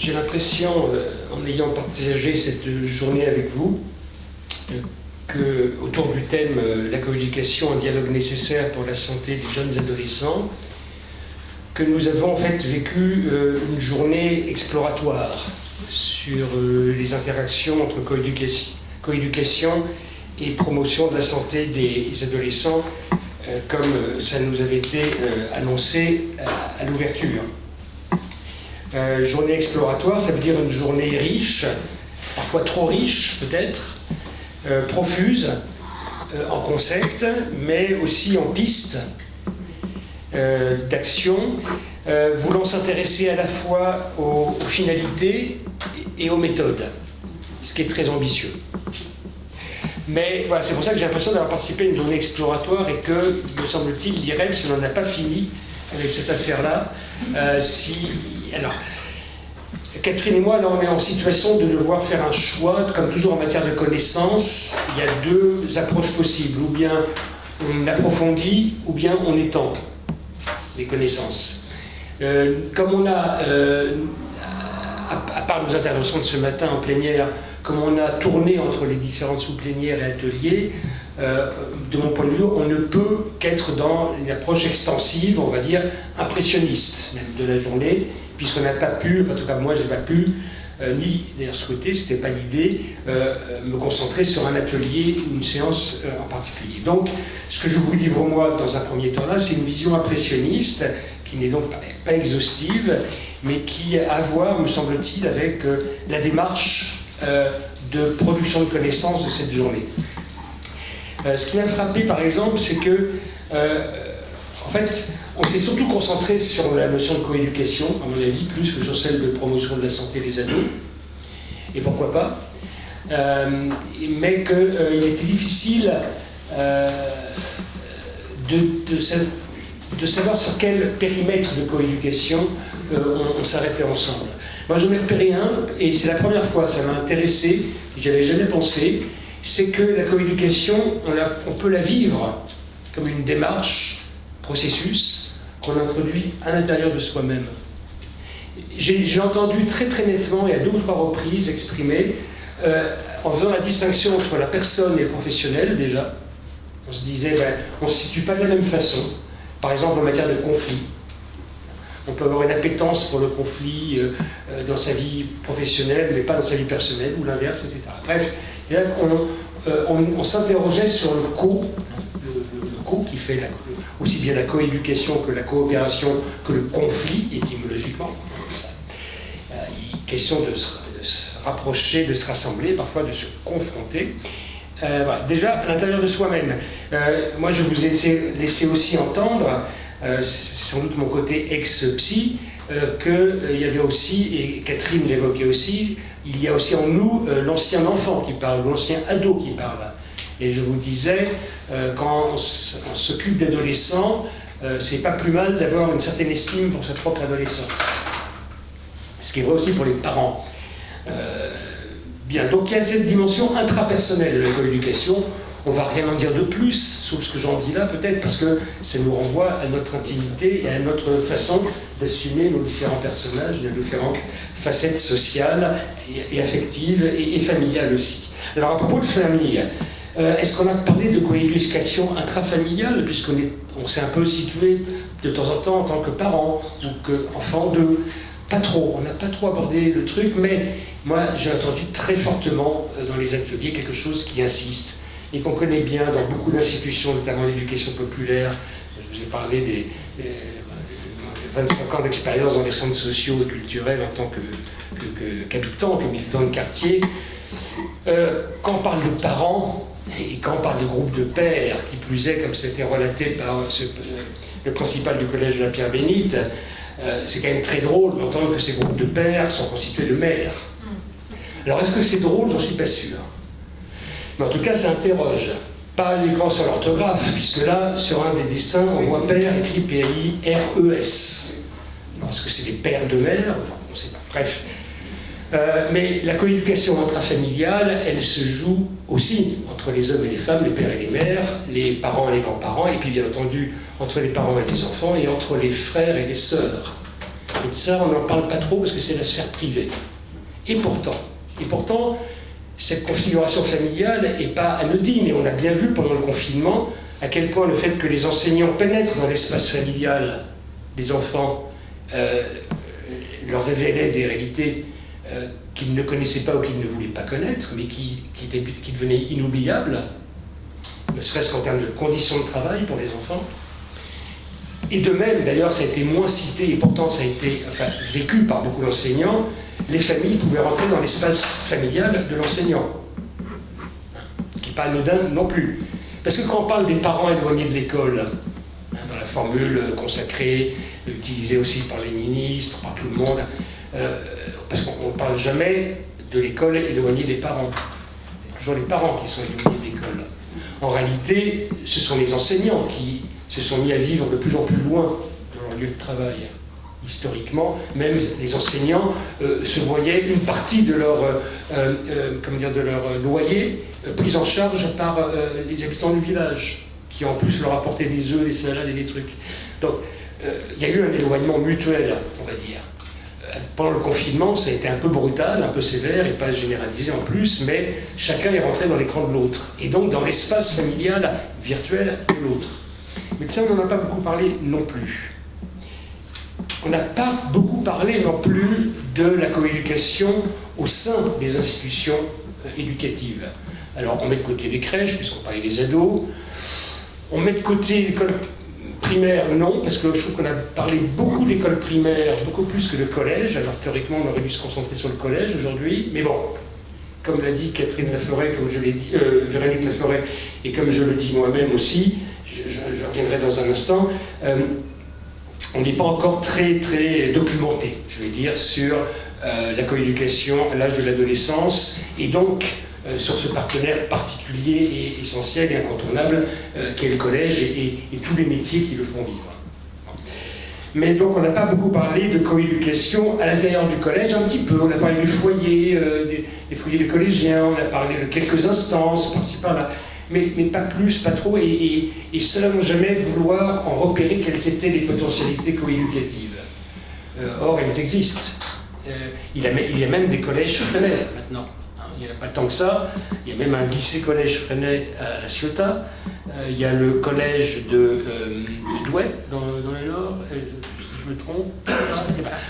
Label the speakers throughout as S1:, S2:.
S1: J'ai l'impression, en ayant partagé cette journée avec vous, que autour du thème la coéducation, un dialogue nécessaire pour la santé des jeunes adolescents, que nous avons en fait vécu une journée exploratoire sur les interactions entre coéducation et promotion de la santé des adolescents, comme ça nous avait été annoncé à l'ouverture. Journée exploratoire, ça veut dire une journée riche, parfois trop riche peut-être, profuse en concepts, mais aussi en pistes d'action, voulant s'intéresser à la fois aux finalités et aux méthodes, ce qui est très ambitieux. Mais voilà, c'est pour ça que j'ai l'impression d'avoir participé à une journée exploratoire et que, me semble-t-il, l'IREM, si on n'en a pas fini avec cette affaire-là, alors, Catherine et moi, là, on est en situation de devoir faire un choix. Comme toujours en matière de connaissances, il y a deux approches possibles. Ou bien on approfondit, ou bien on étend les connaissances. Comme on a, à part nos interventions de ce matin en plénière, comme on a tourné entre les différentes sous-plénières et ateliers, de mon point de vue, on ne peut qu'être dans une approche extensive, on va dire impressionniste même de la journée, puisqu'on n'a pas pu, enfin en tout cas moi j'ai pas pu, ni d'ailleurs souhaiter, c'était pas l'idée, me concentrer sur un atelier ou une séance en particulier. Donc ce que je vous livre moi dans un premier temps là, c'est une vision impressionniste, qui n'est donc pas exhaustive, mais qui a à voir, me semble-t-il, avec la démarche de production de connaissances de cette journée. Ce qui m'a frappé par exemple, c'est que en fait, on s'est surtout concentré sur la notion de coéducation, à mon avis, plus que sur celle de promotion de la santé des ados. Et pourquoi pas. Mais qu'il était difficile de savoir sur quel périmètre de coéducation on s'arrêtait ensemble. Moi, j'en ai repéré un, et c'est la première fois, ça m'a intéressé, j'y avais jamais pensé, c'est que la coéducation, on peut la vivre comme une démarche, processus qu'on introduit à l'intérieur de soi-même. J'ai entendu très très nettement et à 2 ou 3 reprises exprimer, en faisant la distinction entre la personne et le professionnel déjà, on se disait, on ne se situe pas de la même façon. Par exemple en matière de conflit. On peut avoir une appétence pour le conflit dans sa vie professionnelle, mais pas dans sa vie personnelle, ou l'inverse, etc. Bref, et là, on s'interrogeait sur le co qui fait aussi bien la coéducation que la coopération, que le conflit, étymologiquement. Question de se rapprocher, de se rassembler, parfois de se confronter. Voilà. Déjà, à l'intérieur de soi-même. Moi, je vous ai laissé aussi entendre, c'est sans doute mon côté ex-psy, qu'il y avait aussi, et Catherine l'évoquait aussi, il y a aussi en nous l'ancien enfant qui parle, l'ancien ado qui parle. Et je vous disais, quand on s'occupe d'adolescents, c'est pas plus mal d'avoir une certaine estime pour sa propre adolescence. Ce qui est vrai aussi pour les parents. Bien, donc il y a cette dimension intrapersonnelle de la coéducation. On ne va rien en dire de plus, sauf ce que j'en dis là peut-être, parce que ça nous renvoie à notre intimité et à notre façon d'assumer nos différents personnages, nos différentes facettes sociales et affectives et familiales aussi. Alors à propos de famille, est-ce qu'on a parlé de coéducation intrafamiliale, puisqu'on s'est un peu situé de temps en temps en tant que parents ou qu'enfants d'eux? Pas trop, on n'a pas trop abordé le truc, mais moi j'ai entendu très fortement dans les ateliers quelque chose qui insiste et qu'on connaît bien dans beaucoup d'institutions, notamment l'éducation populaire. Je vous ai parlé des 25 ans d'expérience dans les centres sociaux et culturels en tant qu'habitant, que militant de quartier. Quand on parle de parents, et quand on parle de groupe de pères, qui plus est, comme c'était relaté par le principal du collège de la Pierre-Bénite, c'est quand même très drôle d'entendre que ces groupes de pères sont constitués de mères. Alors est-ce que c'est drôle? J'en suis pas sûr. Mais en tout cas, ça interroge. Pas uniquement sur l'orthographe, puisque là, sur un des dessins, on voit père écrit P-A-I-R-E-S. Est-ce que c'est des pères de mères? On ne sait pas. Bref. Mais la coéducation intrafamiliale, elle se joue aussi entre les hommes et les femmes, les pères et les mères, les parents et les grands-parents, et puis bien entendu entre les parents et les enfants, et entre les frères et les sœurs. Et de ça, on n'en parle pas trop parce que c'est la sphère privée. Et pourtant, cette configuration familiale n'est pas anodine. Et on a bien vu pendant le confinement à quel point le fait que les enseignants pénètrent dans l'espace familial des enfants leur révélait des réalités qu'ils ne connaissaient pas ou qu'ils ne voulaient pas connaître, mais qui devenaient inoubliables, ne serait-ce qu'en termes de conditions de travail pour les enfants. Et de même, d'ailleurs, ça a été moins cité, et pourtant ça a été vécu par beaucoup d'enseignants, les familles pouvaient rentrer dans l'espace familial de l'enseignant, qui n'est pas anodin non plus. Parce que quand on parle des parents éloignés de l'école, dans la formule consacrée, utilisée aussi par les ministres, par tout le monde, parce qu'on ne parle jamais de l'école éloignée des parents. C'est toujours les parents qui sont éloignés de l'école. En réalité, ce sont les enseignants qui se sont mis à vivre de plus en plus loin de leur lieu de travail. Historiquement, même les enseignants se voyaient une partie de leur, de leur loyer prise en charge par les habitants du village, qui en plus leur apportaient des œufs, des salades et des trucs. Donc, il y a eu un éloignement mutuel, on va dire. Pendant le confinement, ça a été un peu brutal, un peu sévère, et pas généralisé en plus, mais chacun est rentré dans l'écran de l'autre, et donc dans l'espace familial virtuel de l'autre. Mais de ça, on n'en a pas beaucoup parlé non plus. On n'a pas beaucoup parlé non plus de la coéducation au sein des institutions éducatives. Alors, on met de côté les crèches, puisqu'on parlait des ados. On met de côté l'école primaire, non, parce que je trouve qu'on a parlé beaucoup d'école primaire, beaucoup plus que de collège. Alors, théoriquement, on aurait dû se concentrer sur le collège aujourd'hui. Mais bon, comme l'a dit Catherine Laforêt, comme je l'ai dit, Véronique Laforêt, et comme je le dis moi-même aussi, je reviendrai dans un instant, on n'est pas encore très documenté, je vais dire, sur la coéducation à l'âge de l'adolescence, et donc sur ce partenaire particulier et essentiel et incontournable qu'est le collège et tous les métiers qui le font vivre. Mais donc on n'a pas beaucoup parlé de coéducation à l'intérieur du collège, un petit peu. On a parlé du foyer, des foyers de collégiens, on a parlé de quelques instances, par-ci par-là. Mais pas plus, pas trop, et sans jamais vouloir en repérer quelles étaient les potentialités coéducatives. Or, elles existent. Il y a même des collèges Freinet maintenant. Il n'y en a pas tant que ça. Il y a même un lycée-collège Freinet à La Ciotat. Il y a le collège de Douai, dans le Nord. Je me trompe.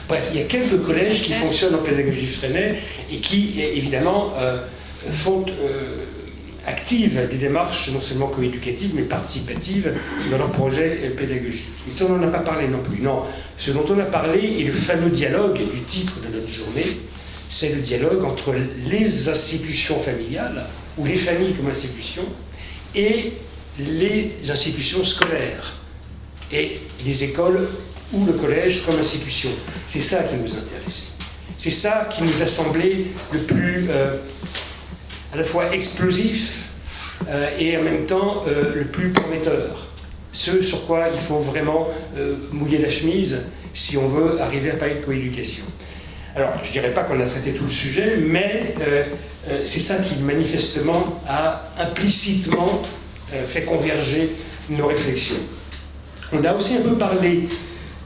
S1: Bref, il y a quelques collèges qui fonctionnent en pédagogie Freinet et qui, évidemment, activent des démarches non seulement coéducatives, mais participatives dans leur projet pédagogique. Mais ça, on n'en a pas parlé non plus. Non, ce dont on a parlé, et le fameux dialogue du titre de notre journée, c'est le dialogue entre les institutions familiales, ou les familles comme institutions, et les institutions scolaires, et les écoles ou le collège comme institution. C'est ça qui nous intéressait. C'est ça qui nous a semblé le plus... à la fois explosif et en même temps le plus prometteur. Ce sur quoi il faut vraiment mouiller la chemise si on veut arriver à parler de coéducation. Alors, je ne dirais pas qu'on a traité tout le sujet, mais c'est ça qui manifestement a implicitement fait converger nos réflexions. On a aussi un peu parlé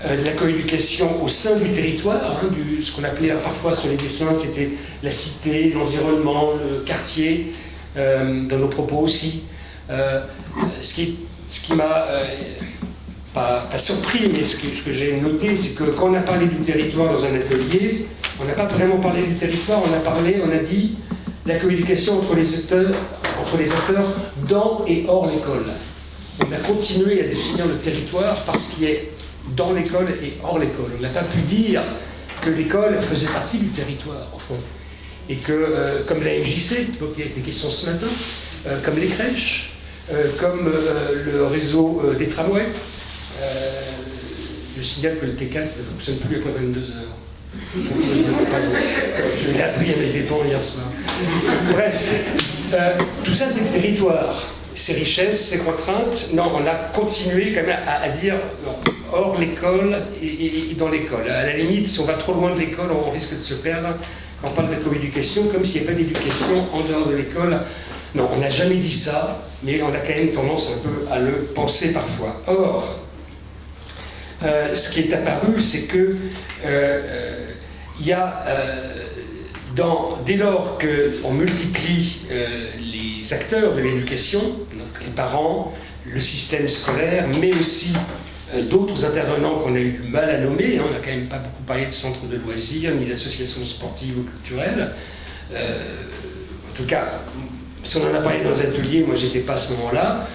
S1: de la coéducation au sein du territoire, ce qu'on appelait parfois sur les dessins, c'était la cité, l'environnement, le quartier, dans nos propos aussi. Ce qui m'a pas surpris, mais ce que j'ai noté, c'est que quand on a parlé du territoire dans un atelier, on n'a pas vraiment parlé du territoire, on a dit la coéducation entre les acteurs dans et hors l'école. On a continué à définir le territoire par ce qui est dans l'école et hors l'école. On n'a pas pu dire que l'école faisait partie du territoire, au fond. Et que, comme la MJC, dont il a été question ce matin, comme les crèches, comme le réseau des tramways, je signale que le T4 ne fonctionne plus après 22 heures. Je l'ai appris à mes dépens hier soir. Bref, tout ça c'est le territoire. Ses richesses, ses contraintes. Non, on a continué quand même à dire hors l'école et dans l'école. À la limite, si on va trop loin de l'école, on risque de se perdre. Quand on parle de coéducation, comme s'il n'y avait pas d'éducation en dehors de l'école. Non, on n'a jamais dit ça, mais on a quand même tendance un peu à le penser parfois. Or, ce qui est apparu, c'est que il y a, dès lors qu'on multiplie les acteurs de l'éducation, donc les parents, le système scolaire, mais aussi d'autres intervenants qu'on a eu du mal à nommer, on n'a quand même pas beaucoup parlé de centres de loisirs, ni d'associations sportives ou culturelles. En tout cas, si on en a parlé dans les ateliers, moi j'étais pas à ce moment-là.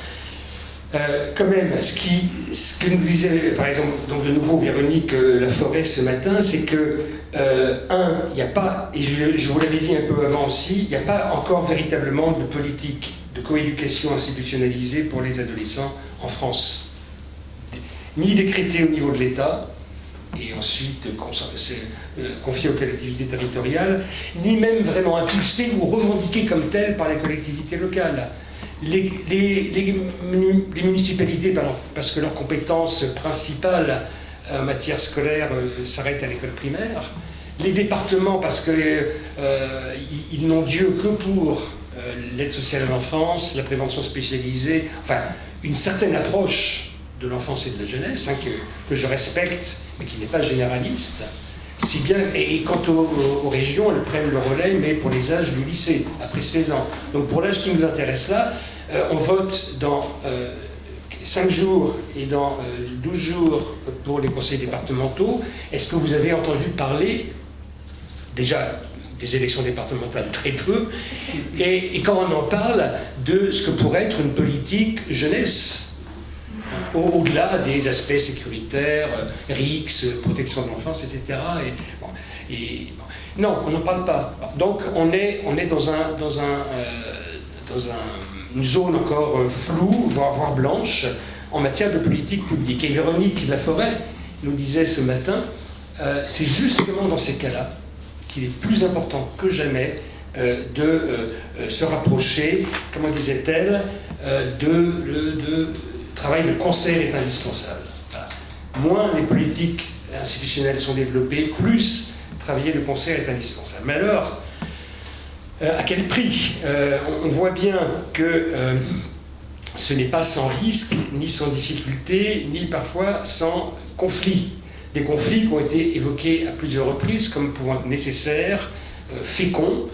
S1: Quand même, ce que nous disait, par exemple, donc de nouveau Véronique Laforêt ce matin, c'est que, il n'y a pas, et je vous l'avais dit un peu avant aussi, il n'y a pas encore véritablement de politique de coéducation institutionnalisée pour les adolescents en France. Ni décrétée au niveau de l'État, et ensuite confiée aux collectivités territoriales, ni même vraiment impulsée ou revendiquée comme telle par les collectivités locales. Les municipalités, parce que leur compétence principale en matière scolaire s'arrête à l'école primaire. Les départements, parce qu'ils n'ont Dieu que pour l'aide sociale à l'enfance, la prévention spécialisée, enfin, une certaine approche de l'enfance et de la jeunesse, que je respecte, mais qui n'est pas généraliste. Si bien, et quant aux régions, elles prennent le relais, mais pour les âges du lycée, après 16 ans. Donc pour l'âge qui nous intéresse là, on vote dans 5 jours et dans 12 jours pour les conseils départementaux. Est-ce que vous avez entendu parler, déjà, des élections départementales très peu, et quand on en parle, de ce que pourrait être une politique jeunesse, au-delà des aspects sécuritaires, RICS, protection de l'enfance, etc. Non, on n'en parle pas. Donc on est dans une zone encore floue, voire blanche, en matière de politique publique. Et Véronique Laforêt nous disait ce matin, c'est justement dans ces cas-là qu'il est plus important que jamais de se rapprocher, comment disait-elle, de travail de concert est indispensable. Voilà. Moins les politiques institutionnelles sont développées, plus travailler le concert est indispensable. Mais alors, à quel prix? On voit bien que ce n'est pas sans risque, ni sans difficulté, ni parfois sans conflit. Des conflits qui ont été évoqués à plusieurs reprises comme pouvant être nécessaires, féconds,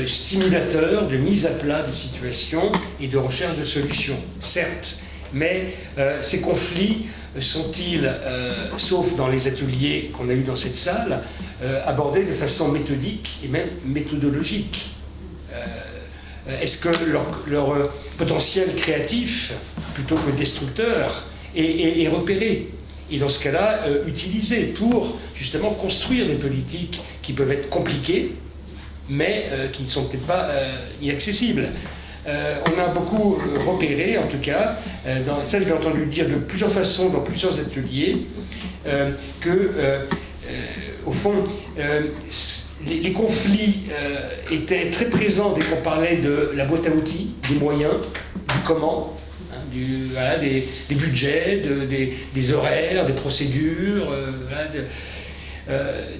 S1: stimulateurs de mise à plat des situations et de recherche de solutions, certes. Mais ces conflits sont-ils, sauf dans les ateliers qu'on a eus dans cette salle, abordés de façon méthodique et même méthodologique? Est-ce que leur potentiel créatif, plutôt que destructeur, est repéré? Et dans ce cas-là, utilisé pour justement construire des politiques qui peuvent être compliquées, mais qui ne sont peut-être pas inaccessibles. On a beaucoup repéré, en tout cas, ça je l'ai entendu dire de plusieurs façons dans plusieurs ateliers, au fond, les conflits étaient très présents dès qu'on parlait de la boîte à outils, des moyens, du comment, des budgets, des horaires, des procédures.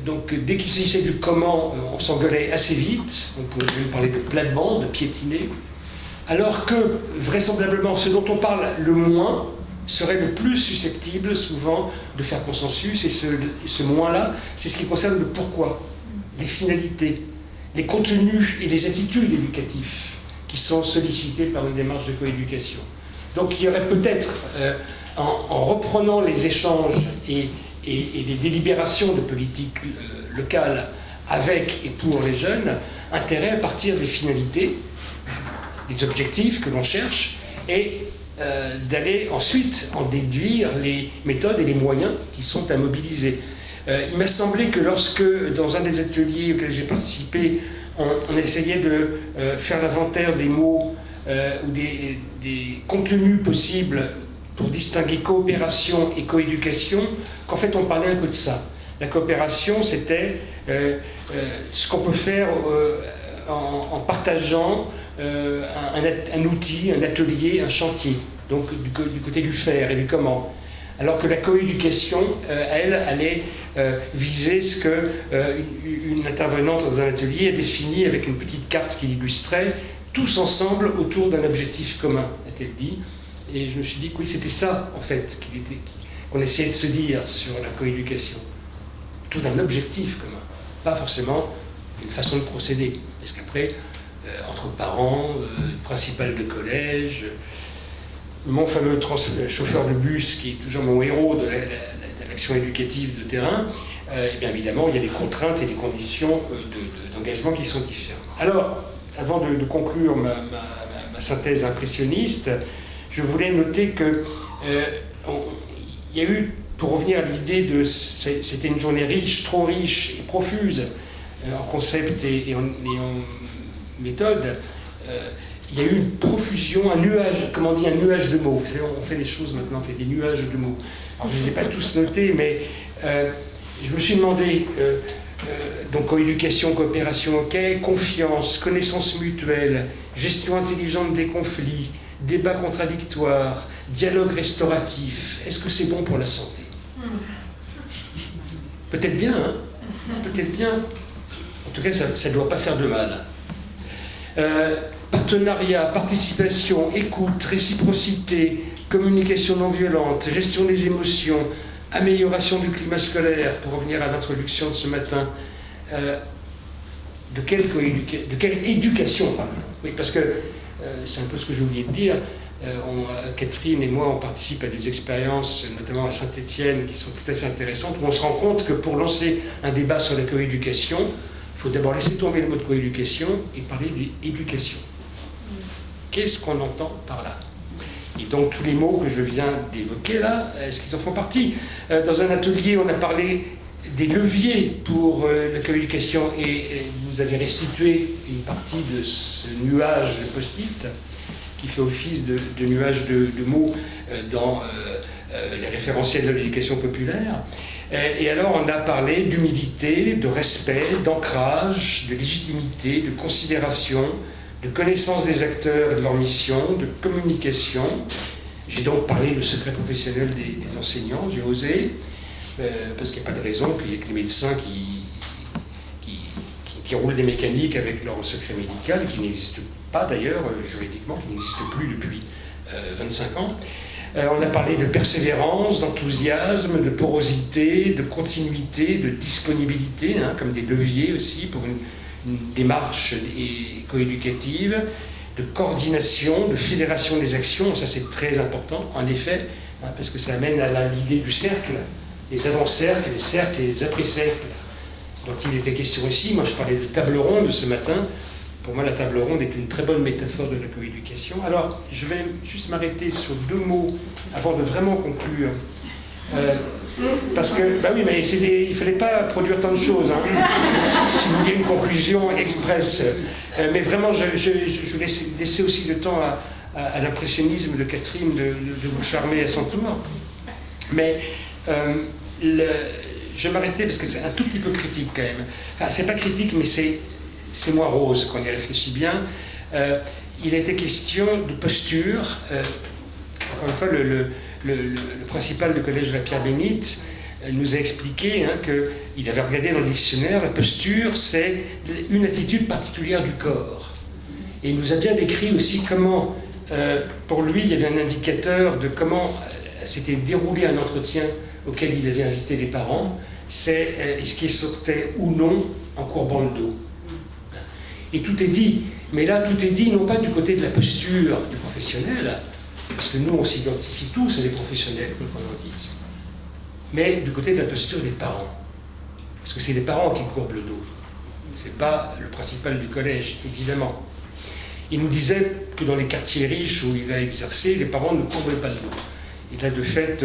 S1: Donc dès qu'il s'agissait du comment, on s'engueulait assez vite, on pouvait même parler de plate-bande, de piétiner. Alors que, vraisemblablement, ce dont on parle le moins serait le plus susceptible, souvent, de faire consensus. Et ce moins-là, c'est ce qui concerne le pourquoi, les finalités, les contenus et les attitudes éducatives qui sont sollicités par une démarche de coéducation. Donc il y aurait peut-être, en reprenant les échanges et les délibérations de politique locale avec et pour les jeunes, intérêt à partir des finalités, des objectifs que l'on cherche, et d'aller ensuite en déduire les méthodes et les moyens qui sont à mobiliser. Il m'a semblé que lorsque, dans un des ateliers auxquels j'ai participé, on essayait de faire l'inventaire des mots ou des contenus possibles pour distinguer coopération et coéducation, qu'en fait on parlait un peu de ça. La coopération, c'était ce qu'on peut faire en partageant un outil, un atelier, un chantier, donc du côté du faire et du comment. Alors que la coéducation, elle, allait viser ce qu'une intervenante dans un atelier a défini avec une petite carte qui illustrait, tous ensemble autour d'un objectif commun, a-t-elle dit. Et je me suis dit que oui, c'était ça, en fait, qu'on essayait de se dire sur la coéducation, tout d'un objectif commun, pas forcément une façon de procéder. Parce qu'après, entre parents, principal de collège, mon fameux chauffeur de bus, qui est toujours mon héros de l'action éducative de terrain, et bien évidemment, il y a des contraintes et des conditions d'engagement qui sont différentes. Alors, avant de conclure ma synthèse impressionniste, je voulais noter que il y a eu, pour revenir à l'idée de... C'était une journée riche, trop riche et profuse en concept et en méthode. Il y a eu une profusion, un nuage, comment on dit, un nuage de mots. Vous savez, on fait des choses maintenant, on fait des nuages de mots. Alors je ne les ai pas tous notés, mais je me suis demandé, donc coéducation, coopération, ok, confiance, connaissance mutuelle, gestion intelligente des conflits, débat contradictoire, dialogue restauratif, est-ce que c'est bon pour la santé? Peut-être bien, hein? Peut-être bien. En tout cas, ça ne doit pas faire de mal. Partenariat, participation, écoute, réciprocité, communication non violente, gestion des émotions, amélioration du climat scolaire, pour revenir à l'introduction de ce matin. De quelle éducation, pardon. Oui, parce que c'est un peu ce que j'ai oublié de dire. Catherine et moi, on participe à des expériences, notamment à Saint-Étienne, qui sont tout à fait intéressantes, où on se rend compte que pour lancer un débat sur la coéducation, il faut d'abord laisser tomber le mot de coéducation et parler d'éducation. Qu'est-ce qu'on entend par là? Et donc tous les mots que je viens d'évoquer là, est-ce qu'ils en font partie? Dans un atelier, on a parlé des leviers pour la communication et vous avez restitué une partie de ce nuage de post-it qui fait office de nuage de mots dans les référentiels de l'éducation populaire. Et alors on a parlé d'humilité, de respect, d'ancrage, de légitimité, de considération, de connaissance des acteurs et de leur mission, de communication. J'ai donc parlé du secret professionnel des enseignants, j'ai osé, parce qu'il n'y a pas de raison qu'il y ait que les médecins qui roulent des mécaniques avec leur secret médical, qui n'existe pas d'ailleurs juridiquement, qui n'existe plus depuis 25 ans. On a parlé de persévérance, d'enthousiasme, de porosité, de continuité, de disponibilité, hein, comme des leviers aussi pour une démarche coéducative, de coordination, de fédération des actions. Ça c'est très important en effet, hein, parce que ça amène à l'idée du cercle, les avant-cercles, les cercles et les après-cercles dont il était question ici. Moi je parlais de table ronde ce matin. Pour moi la table ronde est une très bonne métaphore de la coéducation. Alors je vais juste m'arrêter sur deux mots avant de vraiment conclure. Parce que, bah oui, mais il ne fallait pas produire tant de choses, hein, si vous voulez une conclusion express. Mais vraiment, je voulais laisser aussi le temps à l'impressionnisme de Catherine de vous charmer à son tour. Mais je vais m'arrêter parce que c'est un tout petit peu critique quand même. Enfin, c'est pas critique, mais c'est moins rose quand on y réfléchit bien. Il a été question de posture. Encore une fois, le principal du collège de la Pierre-Bénite nous a expliqué hein, qu'il avait regardé dans le dictionnaire, la posture, c'est une attitude particulière du corps. Et il nous a bien décrit aussi comment, pour lui, il y avait un indicateur de comment s'était déroulé un entretien auquel il avait invité les parents, c'est est-ce qu'il sortait ou non en courbant le dos. Et tout est dit, mais là tout est dit non pas du côté de la posture du professionnel, parce que nous on s'identifie tous à des professionnels, comme on dit, mais du côté de la posture des parents. Parce que c'est les parents qui courbent le dos. C'est pas le principal du collège, évidemment. Il nous disait que dans les quartiers riches où il a exercé, les parents ne courbaient pas le dos. Et là, de fait,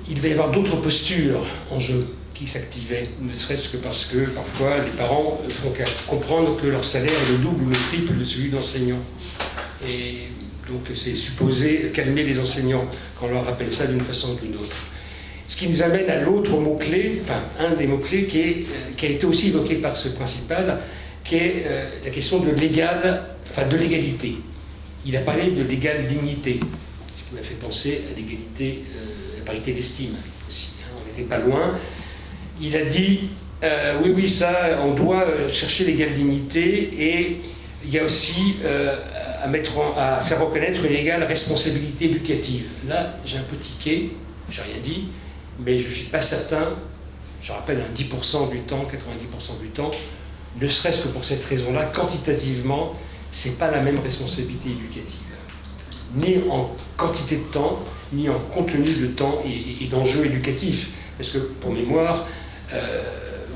S1: il devait y avoir d'autres postures en jeu qui s'activaient, ne serait-ce que parce que parfois les parents font comprendre que leur salaire est le double ou le triple de celui d'enseignant. Et donc c'est supposé calmer les enseignants quand on leur rappelle ça d'une façon ou d'une autre. Ce qui nous amène à l'autre mot-clé, enfin un des mots-clés qui a été aussi évoqué par ce principal, qui est la question de l'égalité. Il a parlé de l'égale dignité, ce qui m'a fait penser à l'égalité, la parité d'estime aussi. On n'était pas loin. Il a dit, oui, ça, on doit chercher l'égale dignité et il y a aussi à faire reconnaître une égale responsabilité éducative. Là, j'ai un peu tiqué. j'ai rien dit, mais je ne suis pas certain, je rappelle, 10% du temps, 90% du temps, ne serait-ce que pour cette raison-là, quantitativement, ce n'est pas la même responsabilité éducative. Ni en quantité de temps, ni en contenu de temps et d'enjeux éducatifs. Parce que, pour mémoire,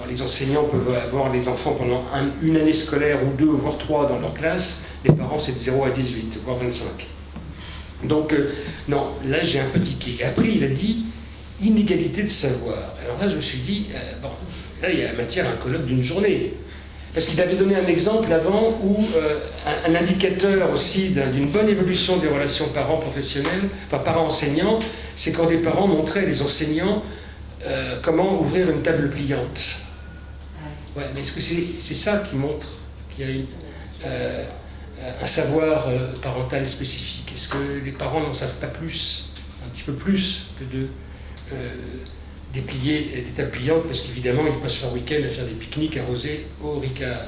S1: les enseignants peuvent avoir les enfants pendant une année scolaire ou 2, voire 3 dans leur classe. Les parents, c'est de 0 à 18, voire 25. Donc, non, là, j'ai un petit quai. Et après, il a dit inégalité de savoir. Alors là, je me suis dit, bon, là, il y a matière à un colloque d'une journée. Parce qu'il avait donné un exemple avant où un indicateur aussi d'une bonne évolution des relations parents-professionnels, enfin parents-enseignants, c'est quand des parents montraient à des enseignants comment ouvrir une table pliante. Ouais, mais est-ce que c'est ça qui montre qu'il y a un savoir parental spécifique? Est-ce que les parents n'en savent pas plus, un petit peu plus que de déplier des tables pliantes, parce qu'évidemment ils passent leur week-end à faire des pique-niques arrosés au Ricard.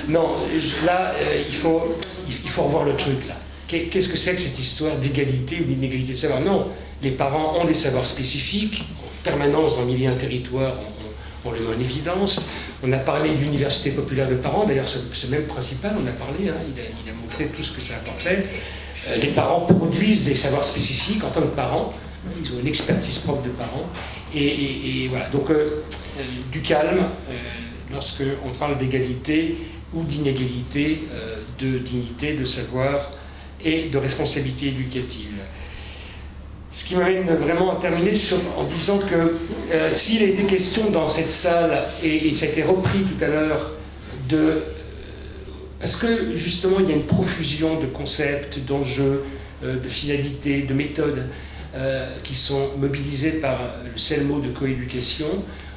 S1: Non, là il faut revoir le truc là. Qu'est-ce que c'est que cette histoire d'égalité ou d'inégalité de savoir? Non, les parents ont des savoirs spécifiques, en permanence dans le milieu et un territoire, on le met en évidence. On a parlé de l'université populaire de parents, d'ailleurs ce même principal, on a parlé, hein, il a montré tout ce que ça apportait. Les parents produisent des savoirs spécifiques en tant que parents, ils ont une expertise propre de parents, et voilà. Donc du calme, lorsque on parle d'égalité ou d'inégalité, de dignité, de savoir et de responsabilité éducative. Ce qui m'amène vraiment à terminer en disant que s'il a été question dans cette salle, et ça a été repris tout à l'heure, parce que justement il y a une profusion de concepts, d'enjeux, de finalités, de méthodes qui sont mobilisés par le seul mot de coéducation,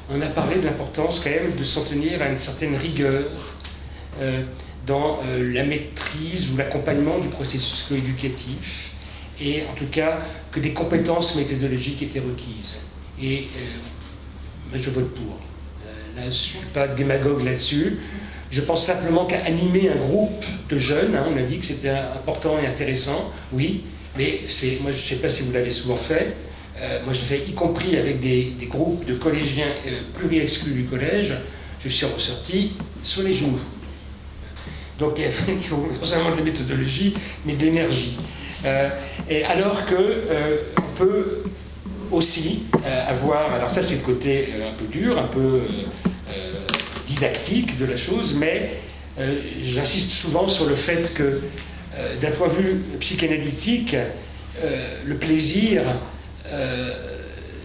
S1: on a parlé de l'importance quand même de s'en tenir à une certaine rigueur dans la maîtrise ou l'accompagnement du processus coéducatif, et en tout cas que des compétences méthodologiques étaient requises. Et je vote pour. Là, je ne suis pas démagogue là-dessus. Je pense simplement qu'à animer un groupe de jeunes, hein, on a dit que c'était important et intéressant, oui, mais moi je ne sais pas si vous l'avez souvent fait, moi je l'ai fait y compris avec des groupes de collégiens pluri-exclus du collège, je suis ressorti sur les genoux. Donc il faut non seulement de la méthodologie, mais de l'énergie. Et alors qu'on peut aussi avoir, alors ça c'est le côté un peu dur, un peu didactique de la chose, mais j'insiste souvent sur le fait que d'un point de vue psychanalytique, le plaisir,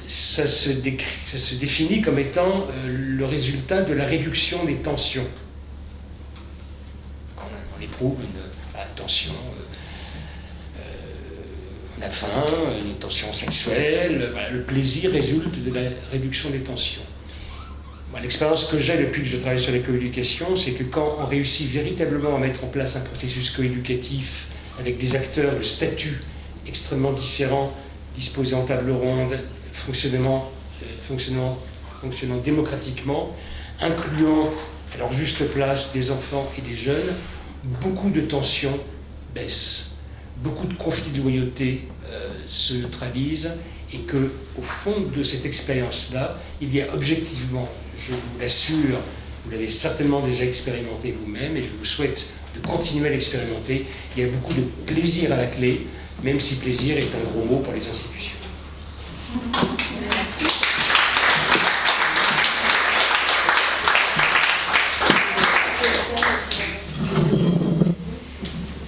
S1: ça se définit comme étant le résultat de la réduction des tensions. Quand on éprouve une tension, la faim, une tension sexuelle, voilà, le plaisir résulte de la réduction des tensions. Moi, l'expérience que j'ai depuis que je travaille sur la coéducation, c'est que quand on réussit véritablement à mettre en place un processus coéducatif avec des acteurs de statut extrêmement différents, disposés en table ronde, fonctionnant démocratiquement, incluant à leur juste place des enfants et des jeunes, beaucoup de tensions baissent. Beaucoup de conflits de loyauté se neutralisent, et qu'au fond de cette expérience-là, il y a objectivement, je vous l'assure, vous l'avez certainement déjà expérimenté vous-même, et je vous souhaite de continuer à l'expérimenter, il y a beaucoup de plaisir à la clé, même si plaisir est un gros mot pour les institutions.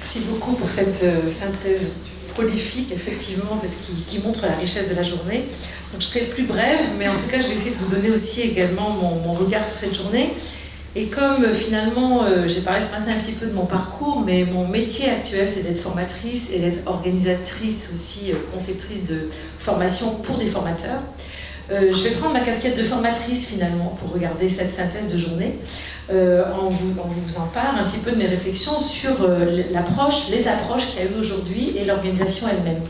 S2: Merci beaucoup pour cette synthèse prolifique, effectivement, parce qui montre la richesse de la journée. Donc je serai plus brève, mais en tout cas, je vais essayer de vous donner aussi également mon regard sur cette journée. Et comme finalement, j'ai parlé ce matin un petit peu de mon parcours, mais mon métier actuel, c'est d'être formatrice et d'être organisatrice aussi, conceptrice de formation pour des formateurs. Je vais prendre ma casquette de formatrice finalement pour regarder cette synthèse de journée, en vous en parle un petit peu de mes réflexions sur les approches qu'il y a eu aujourd'hui et l'organisation elle-même.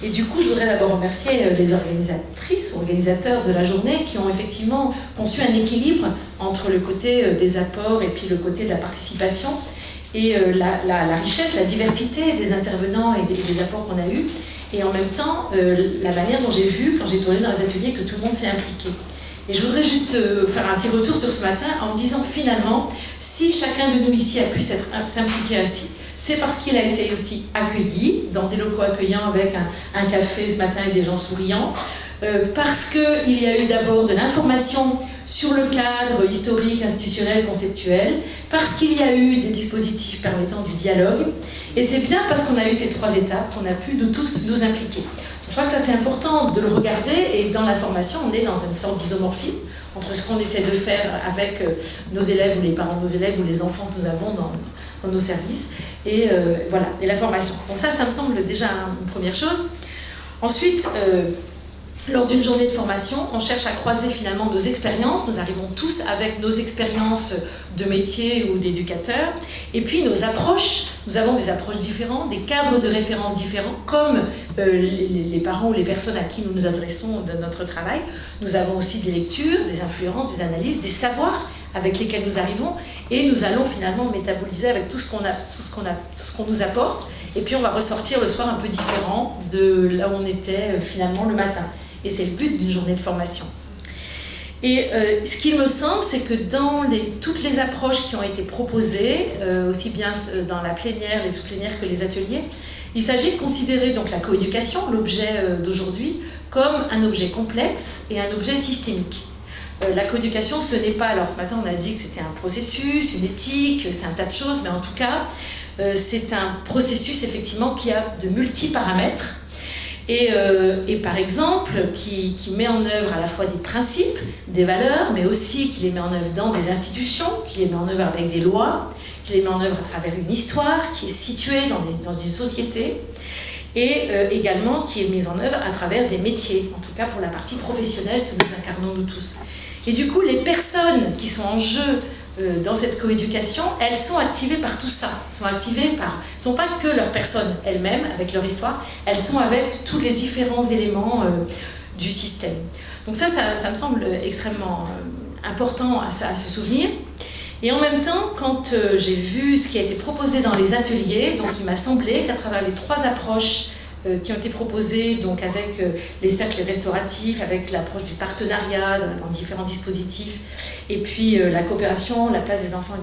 S2: Et du coup, je voudrais d'abord remercier les organisatrices ou organisateurs de la journée qui ont effectivement conçu un équilibre entre le côté des apports et puis le côté de la participation et la richesse, la diversité des intervenants et des apports qu'on a eus. et en même temps, la manière dont j'ai vu, quand j'ai tourné dans les ateliers, que tout le monde s'est impliqué. Et je voudrais juste faire un petit retour sur ce matin en me disant finalement, si chacun de nous ici a pu s'impliquer ainsi, c'est parce qu'il a été aussi accueilli dans des locaux accueillants avec un café ce matin et des gens souriants, parce qu'il y a eu d'abord de l'information sur le cadre historique, institutionnel, conceptuel, parce qu'il y a eu des dispositifs permettant du dialogue, et c'est bien parce qu'on a eu ces 3 étapes qu'on a pu tous nous impliquer. Je crois que ça c'est important de le regarder, et dans la formation on est dans une sorte d'isomorphisme entre ce qu'on essaie de faire avec nos élèves ou les parents de nos élèves ou les enfants que nous avons dans nos services, et voilà, et la formation. Donc ça me semble déjà une première chose. Ensuite, lors d'une journée de formation, on cherche à croiser finalement nos expériences. Nous arrivons tous avec nos expériences de métier ou d'éducateurs. Et puis nos approches. Nous avons des approches différentes, des cadres de référence différents, comme les parents ou les personnes à qui nous nous adressons de notre travail. Nous avons aussi des lectures, des influences, des analyses, des savoirs avec lesquels nous arrivons. Et nous allons finalement métaboliser avec tout ce qu'on nous apporte. Et puis on va ressortir le soir un peu différent de là où on était finalement le matin. Et c'est le but d'une journée de formation. Et ce qu'il me semble, c'est que dans toutes les approches qui ont été proposées, aussi bien dans la plénière, les sous-plénières que les ateliers, il s'agit de considérer donc la coéducation, l'objet d'aujourd'hui, comme un objet complexe et un objet systémique. La coéducation, ce n'est pas, alors ce matin on a dit que c'était un processus, une éthique, c'est un tas de choses, mais en tout cas, c'est un processus effectivement qui a de multi-paramètres. Et par exemple, qui met en œuvre à la fois des principes, des valeurs, mais aussi qui les met en œuvre dans des institutions, qui les met en œuvre avec des lois, qui les met en œuvre à travers une histoire qui est située dans une société, et également qui est mise en œuvre à travers des métiers, en tout cas pour la partie professionnelle que nous incarnons nous tous. Et du coup, les personnes qui sont en jeu dans cette coéducation, elles sont activées par tout ça, sont pas que leur personne elles-mêmes, avec leur histoire, elles sont avec tous les différents éléments du système. Donc ça me semble extrêmement important à se souvenir. Et en même temps, quand j'ai vu ce qui a été proposé dans les ateliers, donc il m'a semblé qu'à travers les 3 approches qui ont été proposées, donc avec les cercles restauratifs, avec l'approche du partenariat dans différents dispositifs, et puis la coopération, la place des enfants,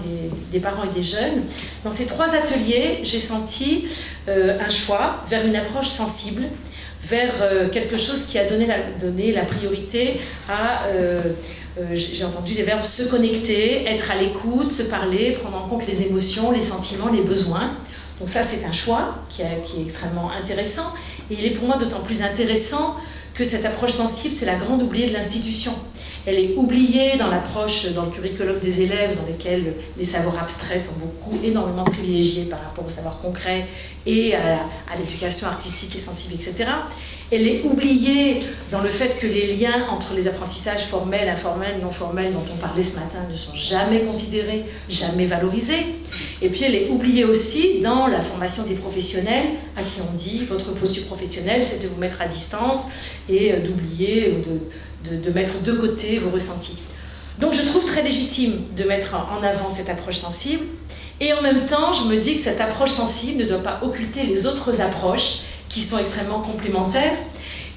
S2: des parents et des jeunes. Dans ces 3 ateliers, j'ai senti un choix vers une approche sensible, vers quelque chose qui a donné la priorité à... j'ai entendu les verbes se connecter, être à l'écoute, se parler, prendre en compte les émotions, les sentiments, les besoins. Donc ça, c'est un choix qui est extrêmement intéressant. Et il est pour moi d'autant plus intéressant que cette approche sensible, c'est la grande oubliée de l'institution. Elle est oubliée dans l'approche, dans le curriculum des élèves, dans lesquels les savoirs abstraits sont énormément privilégiés par rapport aux savoirs concrets et à l'éducation artistique et sensible, etc. Elle est oubliée dans le fait que les liens entre les apprentissages formels, informels, non formels dont on parlait ce matin ne sont jamais considérés, jamais valorisés. Et puis elle est oubliée aussi dans la formation des professionnels à qui on dit votre posture professionnelle c'est de vous mettre à distance et d'oublier ou de mettre de côté vos ressentis. Donc je trouve très légitime de mettre en avant cette approche sensible et en même temps je me dis que cette approche sensible ne doit pas occulter les autres approches qui sont extrêmement complémentaires.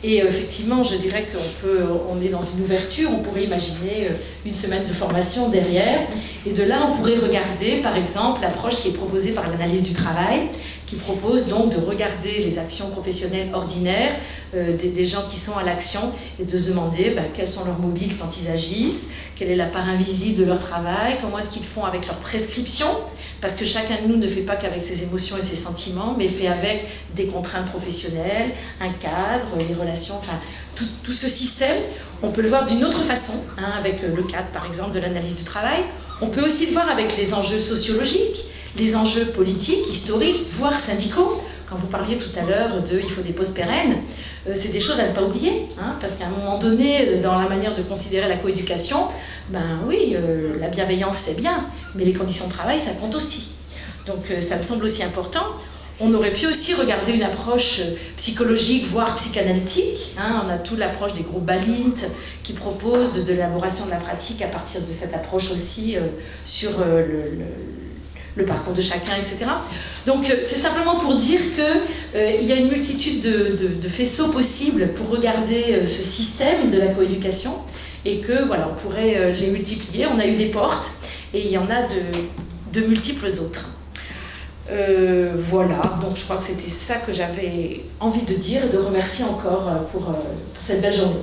S2: Et effectivement, je dirais qu'on est dans une ouverture, on pourrait imaginer une semaine de formation derrière. Et de là, on pourrait regarder, par exemple, l'approche qui est proposée par l'analyse du travail, qui propose donc de regarder les actions professionnelles ordinaires des gens qui sont à l'action et de se demander quels sont leurs mobiles quand ils agissent, quelle est la part invisible de leur travail, comment est-ce qu'ils font avec leurs prescriptions. Parce que chacun de nous ne fait pas qu'avec ses émotions et ses sentiments, mais fait avec des contraintes professionnelles, un cadre, les relations, enfin tout ce système. On peut le voir d'une autre façon, avec le cadre par exemple de l'analyse du travail. On peut aussi le voir avec les enjeux sociologiques, les enjeux politiques, historiques, voire syndicaux. Quand vous parliez tout à l'heure de « il faut des postes pérennes », c'est des choses à ne pas oublier, parce qu'à un moment donné, dans la manière de considérer la coéducation, oui, la bienveillance c'est bien, mais les conditions de travail ça compte aussi. Donc ça me semble aussi important. On aurait pu aussi regarder une approche psychologique, voire psychanalytique. On a toute l'approche des groupes Balint qui propose de l'élaboration de la pratique à partir de cette approche aussi sur le parcours de chacun, etc. Donc c'est simplement pour dire qu'il y a une multitude de faisceaux possibles pour regarder ce système de la coéducation et que voilà, on pourrait les multiplier. On a eu des portes et il y en a de multiples autres. Voilà, donc je crois que c'était ça que j'avais envie de dire et de remercier encore pour cette belle journée.